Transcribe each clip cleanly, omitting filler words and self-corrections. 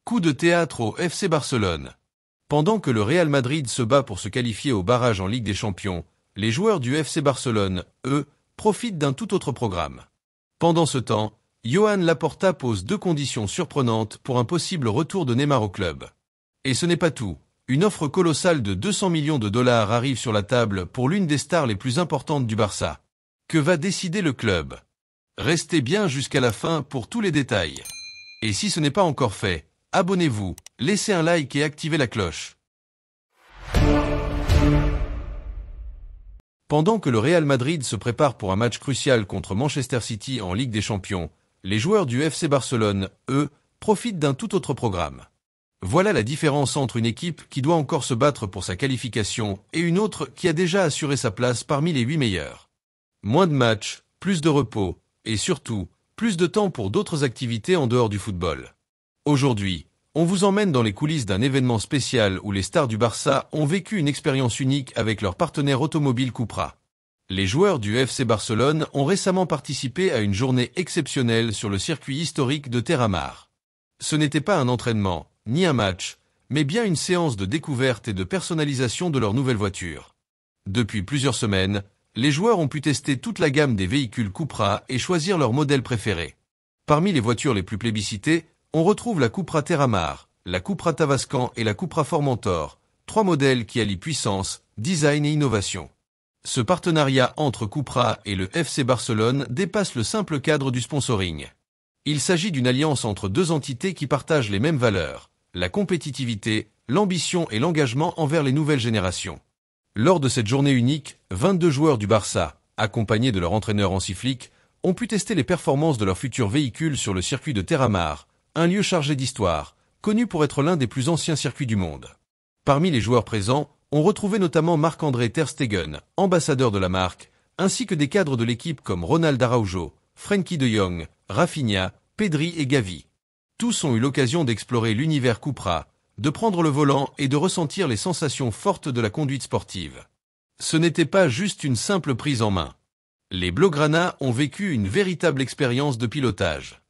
Coup de théâtre au FC Barcelone. Pendant que le Real Madrid se bat pour se qualifier au barrage en Ligue des Champions, les joueurs du FC Barcelone, eux, profitent d'un tout autre programme. Pendant ce temps, Joan Laporta pose deux conditions surprenantes pour un possible retour de Neymar au club. Et ce n'est pas tout. Une offre colossale de 200 millions de dollars arrive sur la table pour l'une des stars les plus importantes du Barça. Que va décider le club? Restez bien jusqu'à la fin pour tous les détails. Et si ce n'est pas encore fait, abonnez-vous, laissez un like et activez la cloche. Pendant que le Real Madrid se prépare pour un match crucial contre Manchester City en Ligue des Champions, les joueurs du FC Barcelone, eux, profitent d'un tout autre programme. Voilà la différence entre une équipe qui doit encore se battre pour sa qualification et une autre qui a déjà assuré sa place parmi les 8 meilleurs. Moins de matchs, plus de repos, et surtout, plus de temps pour d'autres activités en dehors du football. Aujourd'hui, on vous emmène dans les coulisses d'un événement spécial où les stars du Barça ont vécu une expérience unique avec leur partenaire automobile Cupra. Les joueurs du FC Barcelone ont récemment participé à une journée exceptionnelle sur le circuit historique de Terramar. Ce n'était pas un entraînement, ni un match, mais bien une séance de découverte et de personnalisation de leur nouvelle voiture. Depuis plusieurs semaines, les joueurs ont pu tester toute la gamme des véhicules Cupra et choisir leur modèle préféré. Parmi les voitures les plus plébiscitées, on retrouve la Cupra Terramar, la Cupra Tavascan et la Cupra Formentor, trois modèles qui allient puissance, design et innovation. Ce partenariat entre Cupra et le FC Barcelone dépasse le simple cadre du sponsoring. Il s'agit d'une alliance entre deux entités qui partagent les mêmes valeurs, la compétitivité, l'ambition et l'engagement envers les nouvelles générations. Lors de cette journée unique, 22 joueurs du Barça, accompagnés de leur entraîneur Hansi Flick, ont pu tester les performances de leurs futurs véhicules sur le circuit de Terramar, un lieu chargé d'histoire, connu pour être l'un des plus anciens circuits du monde. Parmi les joueurs présents, on retrouvait notamment Marc-André Ter Stegen, ambassadeur de la marque, ainsi que des cadres de l'équipe comme Ronald Araujo, Frenkie de Jong, Rafinha, Pedri et Gavi. Tous ont eu l'occasion d'explorer l'univers Cupra, de prendre le volant et de ressentir les sensations fortes de la conduite sportive. Ce n'était pas juste une simple prise en main. Les Blaugrana ont vécu une véritable expérience de pilotage.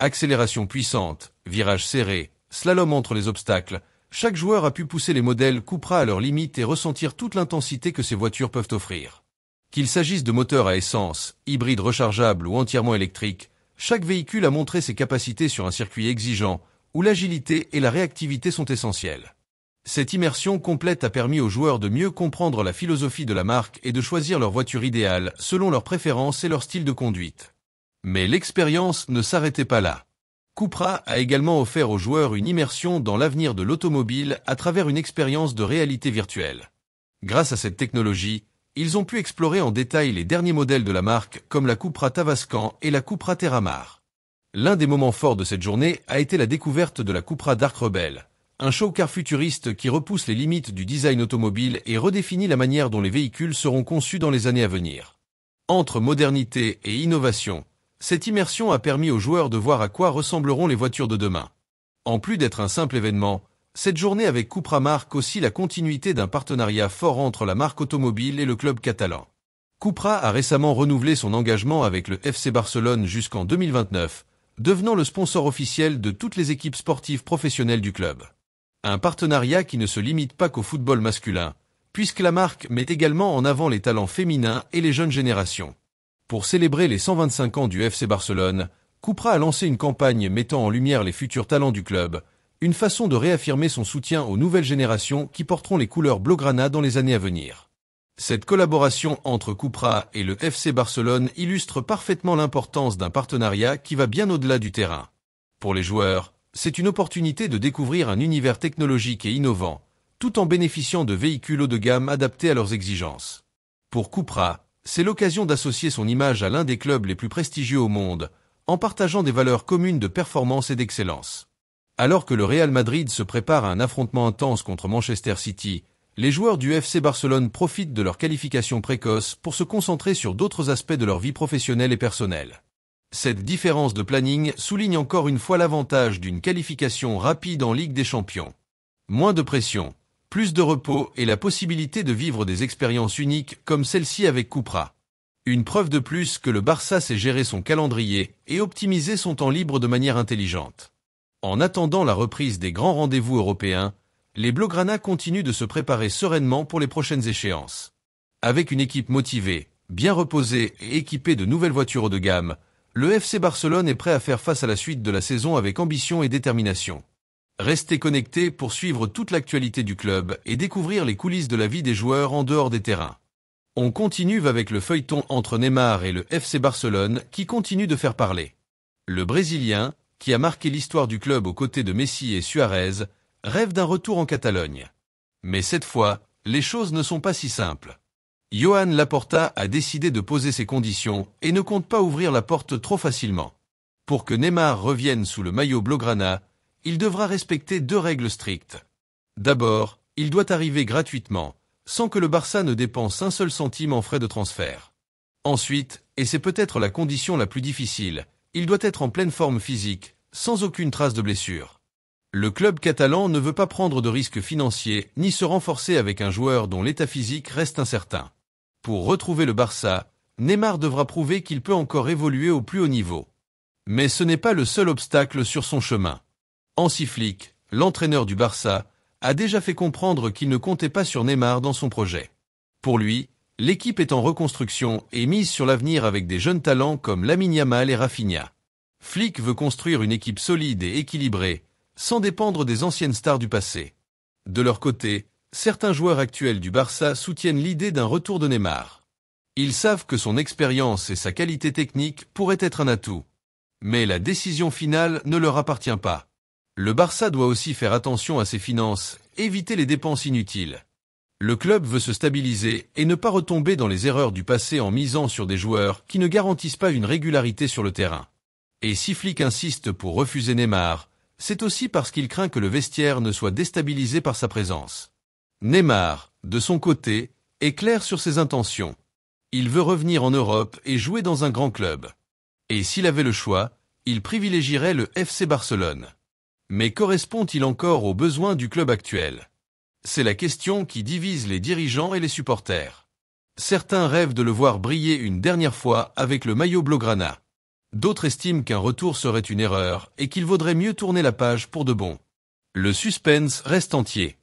Accélération puissante, virages serrés, slalom entre les obstacles, chaque joueur a pu pousser les modèles Cupra à leurs limites et ressentir toute l'intensité que ces voitures peuvent offrir. Qu'il s'agisse de moteurs à essence, hybrides rechargeables ou entièrement électriques, chaque véhicule a montré ses capacités sur un circuit exigeant, où l'agilité et la réactivité sont essentielles. Cette immersion complète a permis aux joueurs de mieux comprendre la philosophie de la marque et de choisir leur voiture idéale selon leurs préférences et leur style de conduite. Mais l'expérience ne s'arrêtait pas là. Cupra a également offert aux joueurs une immersion dans l'avenir de l'automobile à travers une expérience de réalité virtuelle. Grâce à cette technologie, ils ont pu explorer en détail les derniers modèles de la marque comme la Cupra Tavascan et la Cupra Terramar. L'un des moments forts de cette journée a été la découverte de la Cupra Dark Rebel, un show-car futuriste qui repousse les limites du design automobile et redéfinit la manière dont les véhicules seront conçus dans les années à venir. Entre modernité et innovation, cette immersion a permis aux joueurs de voir à quoi ressembleront les voitures de demain. En plus d'être un simple événement, cette journée avec Cupra marque aussi la continuité d'un partenariat fort entre la marque automobile et le club catalan. Cupra a récemment renouvelé son engagement avec le FC Barcelone jusqu'en 2029, devenant le sponsor officiel de toutes les équipes sportives professionnelles du club. Un partenariat qui ne se limite pas qu'au football masculin, puisque la marque met également en avant les talents féminins et les jeunes générations. Pour célébrer les 125 ans du FC Barcelone, Cupra a lancé une campagne mettant en lumière les futurs talents du club, une façon de réaffirmer son soutien aux nouvelles générations qui porteront les couleurs blaugrana dans les années à venir. Cette collaboration entre Cupra et le FC Barcelone illustre parfaitement l'importance d'un partenariat qui va bien au-delà du terrain. Pour les joueurs, c'est une opportunité de découvrir un univers technologique et innovant, tout en bénéficiant de véhicules haut de gamme adaptés à leurs exigences. Pour Cupra, c'est l'occasion d'associer son image à l'un des clubs les plus prestigieux au monde, en partageant des valeurs communes de performance et d'excellence. Alors que le Real Madrid se prépare à un affrontement intense contre Manchester City, les joueurs du FC Barcelone profitent de leur qualification précoce pour se concentrer sur d'autres aspects de leur vie professionnelle et personnelle. Cette différence de planning souligne encore une fois l'avantage d'une qualification rapide en Ligue des Champions. Moins de pression, plus de repos et la possibilité de vivre des expériences uniques comme celle-ci avec Cupra. Une preuve de plus que le Barça sait gérer son calendrier et optimiser son temps libre de manière intelligente. En attendant la reprise des grands rendez-vous européens, les Blaugrana continuent de se préparer sereinement pour les prochaines échéances. Avec une équipe motivée, bien reposée et équipée de nouvelles voitures haut de gamme, le FC Barcelone est prêt à faire face à la suite de la saison avec ambition et détermination. Restez connectés pour suivre toute l'actualité du club et découvrir les coulisses de la vie des joueurs en dehors des terrains. On continue avec le feuilleton entre Neymar et le FC Barcelone qui continue de faire parler. Le Brésilien, qui a marqué l'histoire du club aux côtés de Messi et Suarez, rêve d'un retour en Catalogne. Mais cette fois, les choses ne sont pas si simples. Joan Laporta a décidé de poser ses conditions et ne compte pas ouvrir la porte trop facilement. Pour que Neymar revienne sous le maillot blaugrana, il devra respecter 2 règles strictes. D'abord, il doit arriver gratuitement, sans que le Barça ne dépense un seul centime en frais de transfert. Ensuite, et c'est peut-être la condition la plus difficile, il doit être en pleine forme physique, sans aucune trace de blessure. Le club catalan ne veut pas prendre de risques financiers ni se renforcer avec un joueur dont l'état physique reste incertain. Pour retrouver le Barça, Neymar devra prouver qu'il peut encore évoluer au plus haut niveau. Mais ce n'est pas le seul obstacle sur son chemin. Hansi Flick, l'entraîneur du Barça, a déjà fait comprendre qu'il ne comptait pas sur Neymar dans son projet. Pour lui, l'équipe est en reconstruction et mise sur l'avenir avec des jeunes talents comme Lamine Yamal et Rafinha. Flick veut construire une équipe solide et équilibrée, sans dépendre des anciennes stars du passé. De leur côté, certains joueurs actuels du Barça soutiennent l'idée d'un retour de Neymar. Ils savent que son expérience et sa qualité technique pourraient être un atout. Mais la décision finale ne leur appartient pas. Le Barça doit aussi faire attention à ses finances, éviter les dépenses inutiles. Le club veut se stabiliser et ne pas retomber dans les erreurs du passé en misant sur des joueurs qui ne garantissent pas une régularité sur le terrain. Et si Flick insiste pour refuser Neymar, c'est aussi parce qu'il craint que le vestiaire ne soit déstabilisé par sa présence. Neymar, de son côté, est clair sur ses intentions. Il veut revenir en Europe et jouer dans un grand club. Et s'il avait le choix, il privilégierait le FC Barcelone. Mais correspond-il encore aux besoins du club actuel? C'est la question qui divise les dirigeants et les supporters. Certains rêvent de le voir briller une dernière fois avec le maillot blaugrana. D'autres estiment qu'un retour serait une erreur et qu'il vaudrait mieux tourner la page pour de bon. Le suspense reste entier.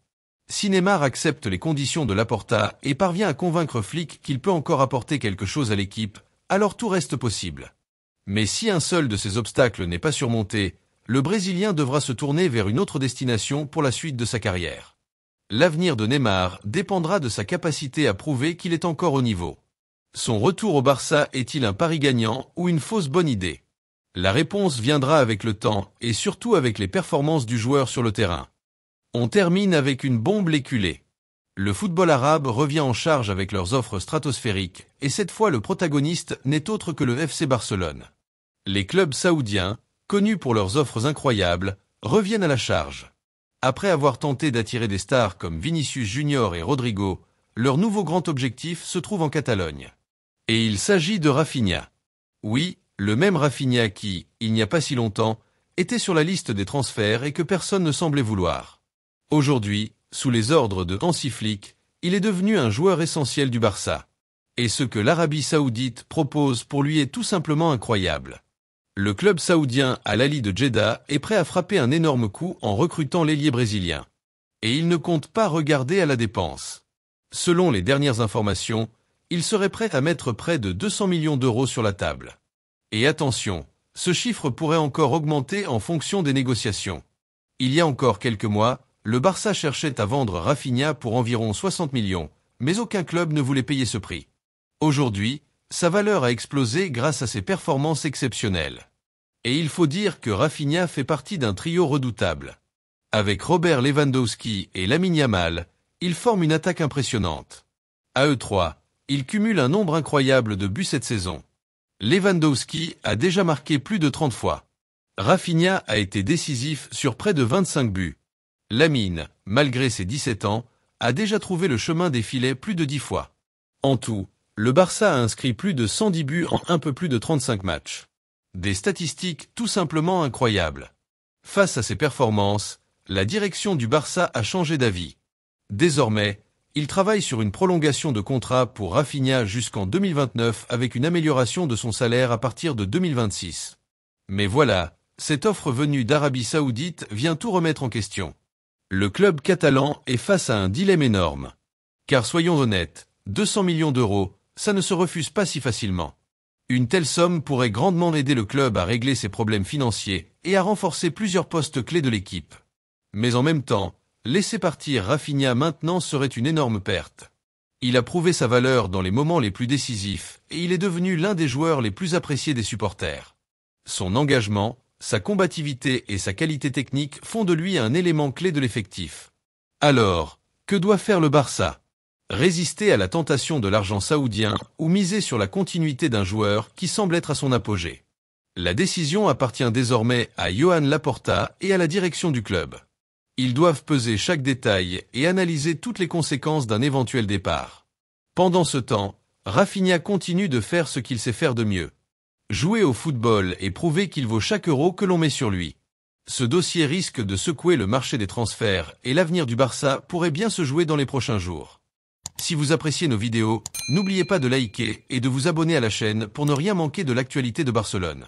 Si Neymar accepte les conditions de Laporta et parvient à convaincre Flick qu'il peut encore apporter quelque chose à l'équipe, alors tout reste possible. Mais si un seul de ces obstacles n'est pas surmonté, le Brésilien devra se tourner vers une autre destination pour la suite de sa carrière. L'avenir de Neymar dépendra de sa capacité à prouver qu'il est encore au niveau. Son retour au Barça est-il un pari gagnant ou une fausse bonne idée? La réponse viendra avec le temps et surtout avec les performances du joueur sur le terrain. On termine avec une bombe léculée. Le football arabe revient en charge avec leurs offres stratosphériques, et cette fois le protagoniste n'est autre que le FC Barcelone. Les clubs saoudiens, connus pour leurs offres incroyables, reviennent à la charge. Après avoir tenté d'attirer des stars comme Vinicius Junior et Rodrigo, leur nouveau grand objectif se trouve en Catalogne. Et il s'agit de Rafinha. Oui, le même Rafinha qui, il n'y a pas si longtemps, était sur la liste des transferts et que personne ne semblait vouloir. Aujourd'hui, sous les ordres de Hansi Flick, il est devenu un joueur essentiel du Barça. Et ce que l'Arabie Saoudite propose pour lui est tout simplement incroyable. Le club saoudien Al Ahly de Jeddah est prêt à frapper un énorme coup en recrutant l'ailier brésilien. Et il ne compte pas regarder à la dépense. Selon les dernières informations, il serait prêt à mettre près de 200 millions d'euros sur la table. Et attention, ce chiffre pourrait encore augmenter en fonction des négociations. Il y a encore quelques mois, le Barça cherchait à vendre Rafinha pour environ 60 millions, mais aucun club ne voulait payer ce prix. Aujourd'hui, sa valeur a explosé grâce à ses performances exceptionnelles. Et il faut dire que Rafinha fait partie d'un trio redoutable. Avec Robert Lewandowski et Lamine Yamal, ils forment une attaque impressionnante. À eux trois, ils cumulent un nombre incroyable de buts cette saison. Lewandowski a déjà marqué plus de 30 fois. Rafinha a été décisif sur près de 25 buts. Lamine, malgré ses 17 ans, a déjà trouvé le chemin des filets plus de 10 fois. En tout, le Barça a inscrit plus de 110 buts en un peu plus de 35 matchs. Des statistiques tout simplement incroyables. Face à ces performances, la direction du Barça a changé d'avis. Désormais, il travaille sur une prolongation de contrat pour Rafinha jusqu'en 2029 avec une amélioration de son salaire à partir de 2026. Mais voilà, Cette offre venue d'Arabie Saoudite vient tout remettre en question. Le club catalan est face à un dilemme énorme. Car soyons honnêtes, 200 millions d'euros, ça ne se refuse pas si facilement. Une telle somme pourrait grandement aider le club à régler ses problèmes financiers et à renforcer plusieurs postes clés de l'équipe. Mais en même temps, laisser partir Rafinha maintenant serait une énorme perte. Il a prouvé sa valeur dans les moments les plus décisifs et il est devenu l'un des joueurs les plus appréciés des supporters. Son engagement, sa combativité et sa qualité technique font de lui un élément clé de l'effectif. Alors, que doit faire le Barça? Résister à la tentation de l'argent saoudien ou miser sur la continuité d'un joueur qui semble être à son apogée? La décision appartient désormais à Joan Laporta et à la direction du club. Ils doivent peser chaque détail et analyser toutes les conséquences d'un éventuel départ. Pendant ce temps, Rafinha continue de faire ce qu'il sait faire de mieux. Jouer au football et prouver qu'il vaut chaque euro que l'on met sur lui. Ce dossier risque de secouer le marché des transferts et l'avenir du Barça pourrait bien se jouer dans les prochains jours. Si vous appréciez nos vidéos, n'oubliez pas de liker et de vous abonner à la chaîne pour ne rien manquer de l'actualité de Barcelone.